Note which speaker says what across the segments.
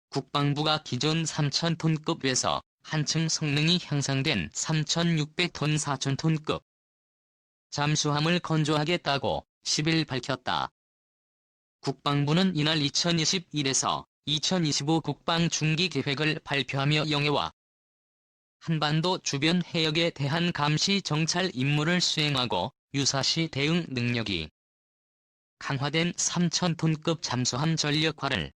Speaker 1: 국방부가 기존 3,000톤급에서 한층 성능이 향상된 3,600톤 4,000톤급 잠수함을 건조하겠다고 10일 밝혔다. 국방부는 이날 2021에서 2025 국방중기계획을 발표하며 영해와 한반도 주변 해역에 대한 감시 정찰 임무를 수행하고 유사시 대응 능력이 강화된 3,000톤급 잠수함 전력화를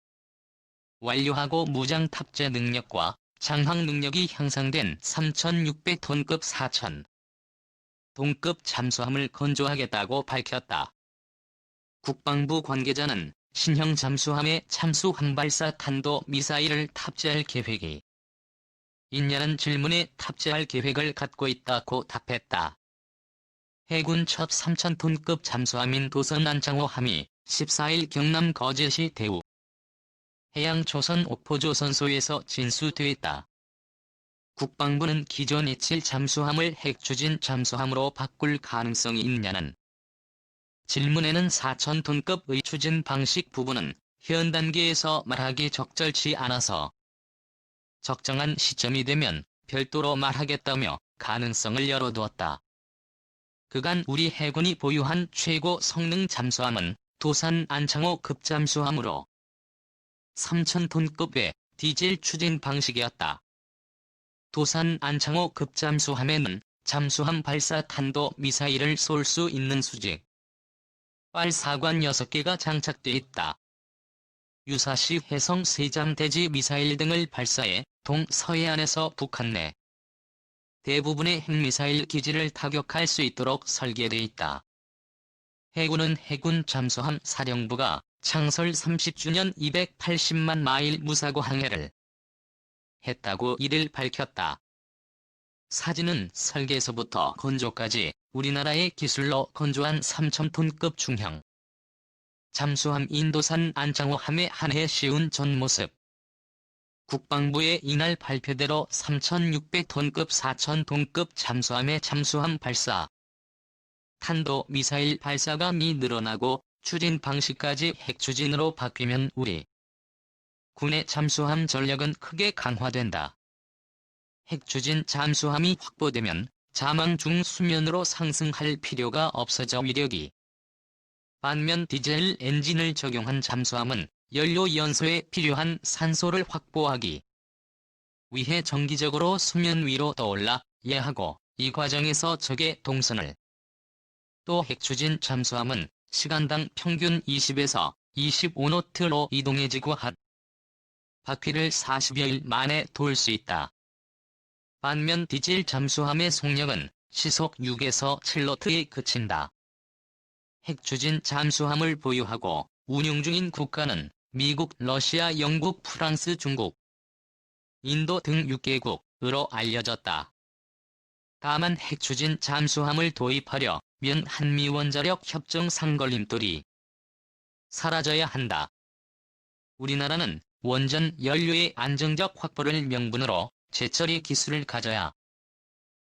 Speaker 1: 완료하고 무장 탑재 능력과 장항 능력이 향상된 3,600톤급 4,000톤급 잠수함을 건조하겠다고 밝혔다. 국방부 관계자는 신형 잠수함에 잠수 항발사 탄도 미사일을 탑재할 계획이 있냐는 질문에 탑재할 계획을 갖고 있다고 답했다. 해군 첫 3,000톤급 잠수함인 도선 안창호함이 14일 경남 거제시 대우 해양조선 옥포조선소에서 진수됐다. 국방부는 기존 E7 잠수함을 핵추진 잠수함으로 바꿀 가능성이 있냐는 질문에는 4,000톤급의 추진 방식 부분은 현 단계에서 말하기 적절치 않아서 적정한 시점이 되면 별도로 말하겠다며 가능성을 열어두었다. 그간 우리 해군이 보유한 최고 성능 잠수함은 도산 안창호 급 잠수함으로 3,000톤급의 디젤 추진 방식이었다. 도산 안창호 급 잠수함에는 잠수함 발사 탄도 미사일을 쏠 수 있는 수직 발사관 6개가 장착돼 있다. 유사시 해성 세잠 대지 미사일 등을 발사해 동서해안에서 북한 내 대부분의 핵미사일 기지를 타격할 수 있도록 설계돼 있다. 해군은 해군 잠수함 사령부가 창설 30주년 280만 마일 무사고 항해를 했다고 이를 밝혔다. 사진은 설계에서부터 건조까지 우리나라의 기술로 건조한 3,000톤급 중형 잠수함 인도산 안창호함의 한해 씌운 전 모습. 국방부의 이날 발표대로 3,600톤급 4,000톤급 잠수함의 잠수함 발사 탄도 미사일 발사가 늘어나고 추진 방식까지 핵추진으로 바뀌면 우리 군의 잠수함 전력은 크게 강화된다. 핵추진 잠수함이 확보되면 자망 중 수면으로 상승할 필요가 없어져 위력이 반면 디젤 엔진을 적용한 잠수함은 연료 연소에 필요한 산소를 확보하기 위해 정기적으로 수면 위로 떠올라야 하고 이 과정에서 적의 동선을 또 핵추진 잠수함은 시간당 평균 20에서 25노트로 이동해지고 한 바퀴를 40여일 만에 돌 수 있다. 반면 디젤 잠수함의 속력은 시속 6에서 7노트에 그친다. 핵추진 잠수함을 보유하고 운용 중인 국가는 미국, 러시아, 영국, 프랑스, 중국, 인도 등 6개국으로 알려졌다. 다만 핵추진 잠수함을 도입하려면 한미 원자력 협정 상걸림돌이 사라져야 한다. 우리나라는 원전 연료의 안정적 확보를 명분으로 재처리 기술을 가져야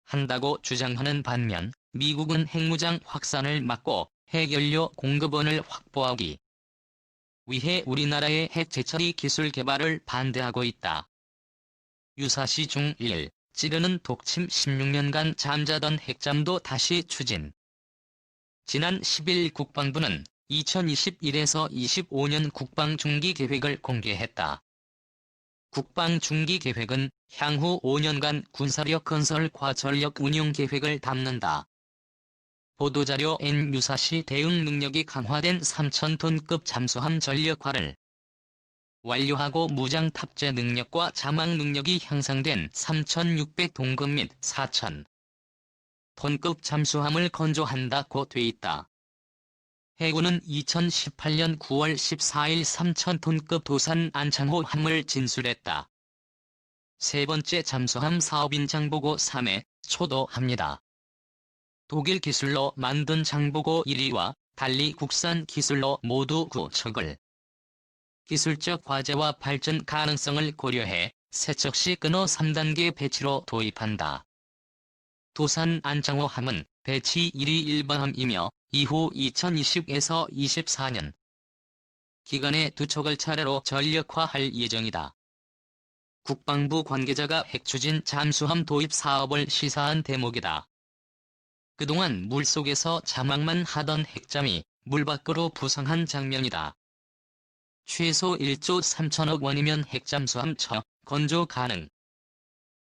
Speaker 1: 한다고 주장하는 반면 미국은 핵무장 확산을 막고 핵연료 공급원을 확보하기 위해 우리나라의 핵 재처리 기술 개발을 반대하고 있다. 유사시 중1 찌르는 독침 16년간 잠자던 핵잠도 다시 추진. 지난 10일 국방부는 2021에서 25년 국방중기계획을 공개했다. 국방중기계획은 향후 5년간 군사력 건설과 전력 운용 계획을 담는다. 보도자료 N 유사시 대응 능력이 강화된 3,000톤급 잠수함 전력화를 완료하고 무장 탑재 능력과 자망 능력이 향상된 3,600톤급 및 4,000톤급 잠수함을 건조한다고 돼 있다. 해군은 2018년 9월 14일 3,000톤급 도산 안창호함을 진술했다. 세 번째 잠수함 사업인 장보고 3에 초도합니다. 독일 기술로 만든 장보고 1위와 달리 국산 기술로 모두 구척을 기술적 과제와 발전 가능성을 고려해 세척시 끊어 3단계 배치로 도입한다. 도산 안창호함은 배치 1위 1번함이며 이후 2020에서 24년 기간에 두 척을 차례로 전력화할 예정이다. 국방부 관계자가 핵추진 잠수함 도입 사업을 시사한 대목이다. 그동안 물속에서 자막만 하던 핵잠이 물 밖으로 부상한 장면이다. 최소 1조 3천억 원이면 핵잠수함 건조 가능.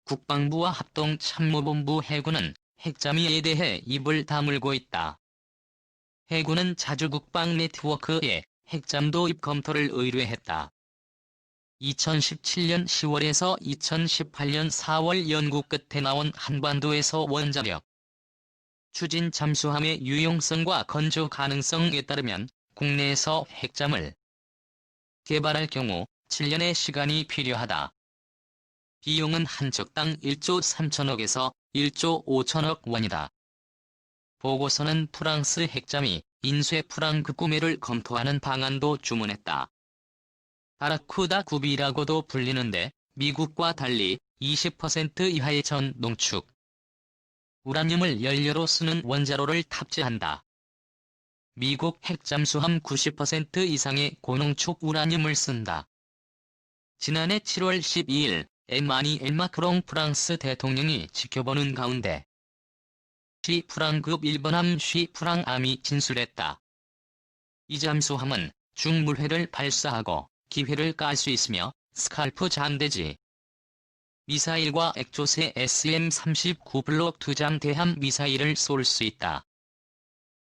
Speaker 1: 국방부와 합동참모본부 해군은 핵잠이에 대해 입을 다물고 있다. 해군은 자주 국방 네트워크에 핵잠 도입 검토를 의뢰했다. 2017년 10월에서 2018년 4월 연구 끝에 나온 한반도에서 원자력 추진 잠수함의 유용성과 건조 가능성에 따르면 국내에서 핵잠을 개발할 경우 7년의 시간이 필요하다. 비용은 한 척당 1조 3천억에서 1조 5천억 원이다. 보고서는 프랑스 핵잠이 인쇄 프랑크 구매를 검토하는 방안도 주문했다. 바라쿠다 9B라고도 불리는데 미국과 달리 20% 이하의 전 농축 우라늄을 연료로 쓰는 원자로를 탑재한다. 미국 핵잠수함 90% 이상의 고농축 우라늄을 쓴다. 지난해 7월 12일 에마니엘 마크롱 프랑스 대통령이 지켜보는 가운데 쉬프랑급 1번함 쉬프랑함이 진술했다. 이 잠수함은 중물회를 발사하고 기회를 깔 수 있으며 스칼프 잠대지 미사일과 액조세 SM-39 블록 2장 대함 미사일을 쏠 수 있다.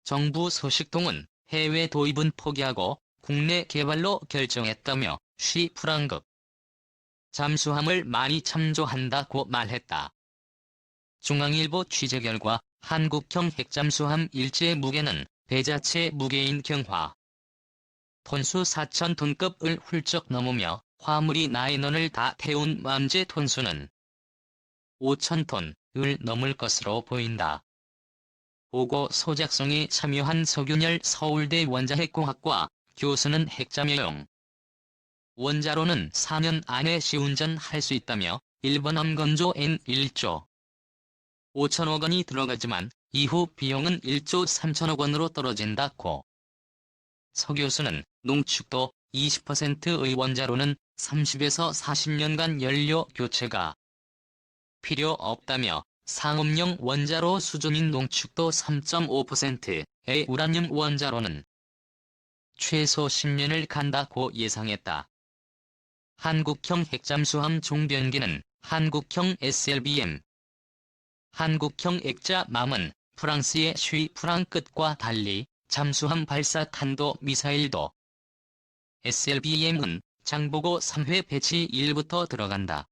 Speaker 1: 정부 소식통은 해외 도입은 포기하고 국내 개발로 결정했다며 쉬프랑급 잠수함을 많이 참조한다고 말했다. 중앙일보 취재 결과 한국형 핵잠수함 일제 무게는 배자체 무게인 경화 톤수 4,000톤급을 훌쩍 넘으며 화물이 나인원을 다 태운 만재 톤수는 5,000톤을 넘을 것으로 보인다. 보고 소작성에 참여한 서균열 서울대 원자핵공학과 교수는 핵잠용 원자로는 4년 안에 시운전할 수 있다며 1번함 건조엔 1조 5천억 원이 들어가지만 이후 비용은 1조 3천억 원으로 떨어진다고. 서 교수는 농축도 20%의 원자로는 30에서 40년간 연료 교체가 필요 없다며 상업용 원자로 수준인 농축도 3.5%의 우라늄 원자로는 최소 10년을 간다고 예상했다. 한국형 핵잠수함 종변기는 한국형 SLBM 한국형 액자맘은 프랑스의 쉬프랑끝과 달리 잠수함 발사 탄도 미사일도 SLBM은 장보고 3회 배치 1부터 들어간다.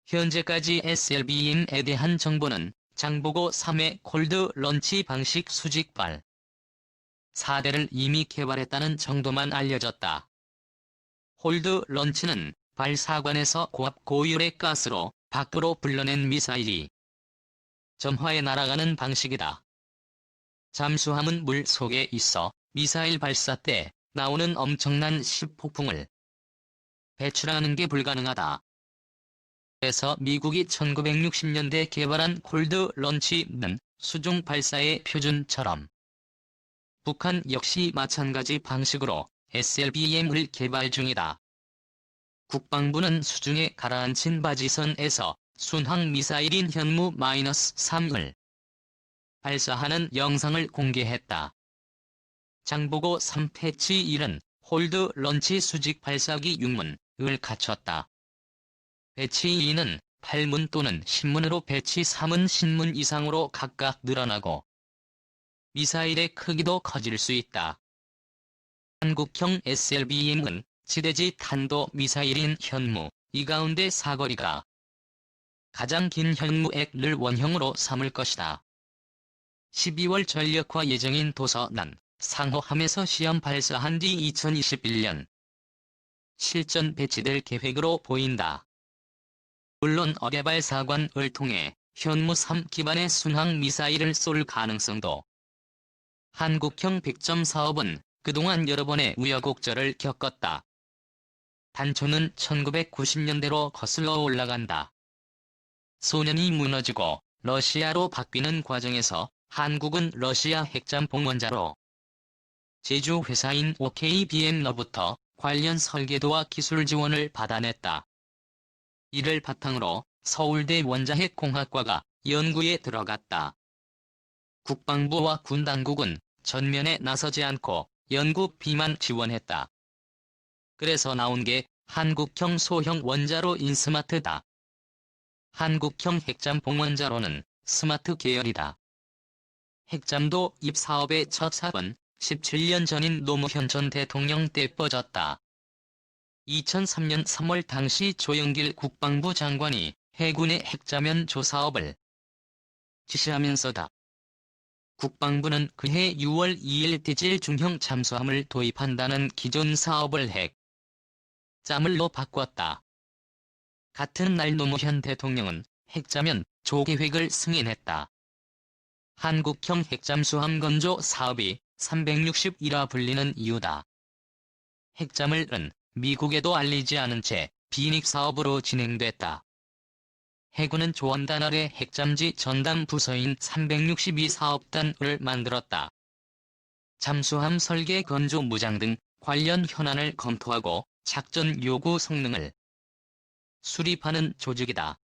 Speaker 1: 현재까지 SLBM에 대한 정보는 장보고 3회 콜드 런치 방식 수직발 4대를 이미 개발했다는 정도만 알려졌다. 홀드 런치는 발사관에서 고압 고율의 가스로 밖으로 불러낸 미사일이 점화해 날아가는 방식이다. 잠수함은 물 속에 있어 미사일 발사 때 나오는 엄청난 시폭풍을 배출하는 게 불가능하다. 그래서 미국이 1960년대 개발한 콜드 런치는 수중 발사의 표준처럼 북한 역시 마찬가지 방식으로 SLBM을 개발 중이다. 국방부는 수중에 가라앉힌 바지선에서 순항 미사일인 현무-3을 발사하는 영상을 공개했다. 장보고 3 패치 1은 홀드 런치 수직 발사기 6문을 갖췄다. 배치 2는 8문 또는 10문으로 배치 3은 10문 이상으로 각각 늘어나고 미사일의 크기도 커질 수 있다. 한국형 SLBM은 지대지 탄도 미사일인 현무, 이 가운데 사거리가 가장 긴 현무액을 원형으로 삼을 것이다. 12월 전력화 예정인 도서난, 상호함에서 시험 발사한 뒤 2021년 실전 배치될 계획으로 보인다. 물론 어뢰발사관을 통해 현무3 기반의 순항 미사일을 쏠 가능성도. 한국형 백점 사업은 그동안 여러 번의 우여곡절을 겪었다. 단초는 1990년대로 거슬러 올라간다. 소련이 무너지고 러시아로 바뀌는 과정에서 한국은 러시아 핵잠 봉원자로 제주 회사인 OKBM로부터 관련 설계도와 기술 지원을 받아냈다. 이를 바탕으로 서울대 원자핵공학과가 연구에 들어갔다. 국방부와 군 당국은 전면에 나서지 않고 연구비만 지원했다. 그래서 나온 게 한국형 소형 원자로 인스마트다. 한국형 핵잠 봉원자로는 스마트 계열이다. 핵잠도 입사업의 첫 사업은 17년 전인 노무현 전 대통령 때 뻗었다. 2003년 3월 당시 조영길 국방부 장관이 해군의 핵잠연 조사업을 지시하면서다. 국방부는 그해 6월 2일 디젤 중형 잠수함을 도입한다는 기존 사업을 핵잠을로 바꿨다. 같은 날 노무현 대통령은 핵잠연 조계획을 승인했다. 한국형 핵잠수함 건조 사업이 361화 불리는 이유다. 핵잠을은 미국에도 알리지 않은 채 비닉 사업으로 진행됐다. 해군은 조원단 아래 핵잠지 전담 부서인 362 사업단을 만들었다. 잠수함 설계 건조 무장 등 관련 현안을 검토하고 작전 요구 성능을 수립하는 조직이다.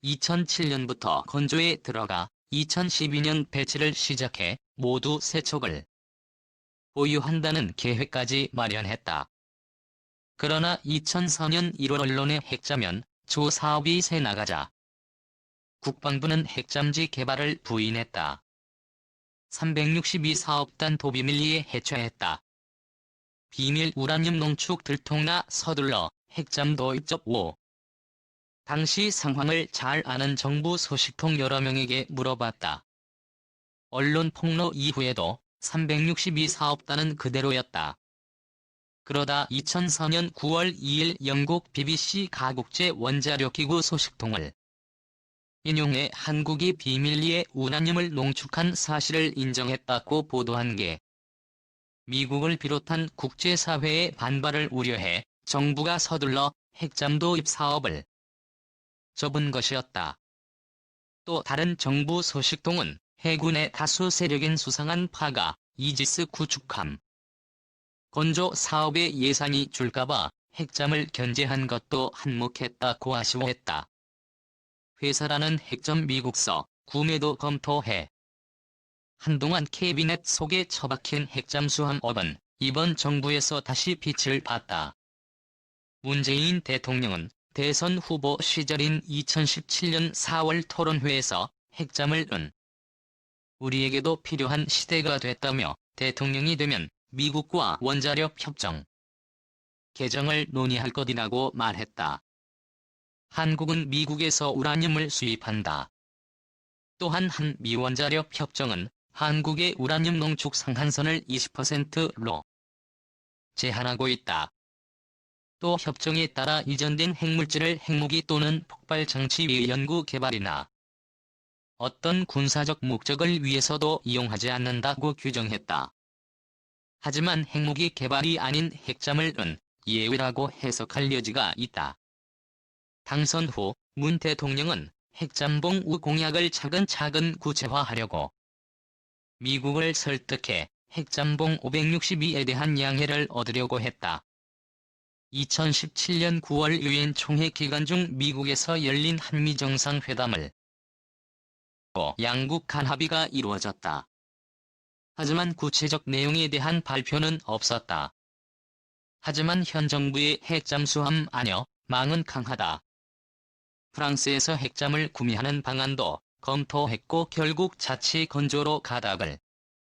Speaker 1: 2007년부터 건조에 들어가 2012년 배치를 시작해 모두 3척을 보유한다는 계획까지 마련했다. 그러나 2004년 1월 언론에 핵잠연 조 사업이 새 나가자 국방부는 핵잠지 개발을 부인했다. 362 사업단 도비밀리에 해체했다. 비밀 우라늄 농축 들통나 서둘러 핵잠 도입 오. 당시 상황을 잘 아는 정부 소식통 여러 명에게 물어봤다. 언론 폭로 이후에도 362 사업단은 그대로였다. 그러다 2004년 9월 2일 영국 BBC 가국제 원자력기구 소식통을 인용해 한국이 비밀리에 우라늄을 농축한 사실을 인정했다고 보도한 게 미국을 비롯한 국제사회의 반발을 우려해 정부가 서둘러 핵잠 도입 사업을 접은 것이었다. 또 다른 정부 소식통은 해군의 다수 세력인 수상한 파가 이지스 구축함 건조 사업에 예산이 줄까봐 핵잠을 견제한 것도 한몫했다고 아쉬워했다. 회사라는 핵잠 미국서 구매도 검토해. 한동안 캐비넷 속에 처박힌 핵잠수함업은 이번 정부에서 다시 빛을 봤다. 문재인 대통령은 대선 후보 시절인 2017년 4월 토론회에서 핵잠을은 우리에게도 필요한 시대가 됐다며 대통령이 되면 미국과 원자력 협정 개정을 논의할 것이라고 말했다. 한국은 미국에서 우라늄을 수입한다. 또한 한미 원자력 협정은 한국의 우라늄 농축 상한선을 20%로 제한하고 있다. 또 협정에 따라 이전된 핵물질을 핵무기 또는 폭발 장치 외 연구 개발이나 어떤 군사적 목적을 위해서도 이용하지 않는다고 규정했다. 하지만 핵무기 개발이 아닌 핵잠을은 예외라고 해석할 여지가 있다. 당선 후 문 대통령은 핵잠봉우 공약을 차근차근 구체화하려고 미국을 설득해 핵잠봉 562에 대한 양해를 얻으려고 했다. 2017년 9월 유엔 총회 기간 중 미국에서 열린 한미 정상회담을 양국 간 합의가 이루어졌다. 하지만 구체적 내용에 대한 발표는 없었다. 하지만 현 정부의 핵잠수함 안여 망은 강하다. 프랑스에서 핵잠을 구매하는 방안도 검토했고 결국 자치 건조로 가닥을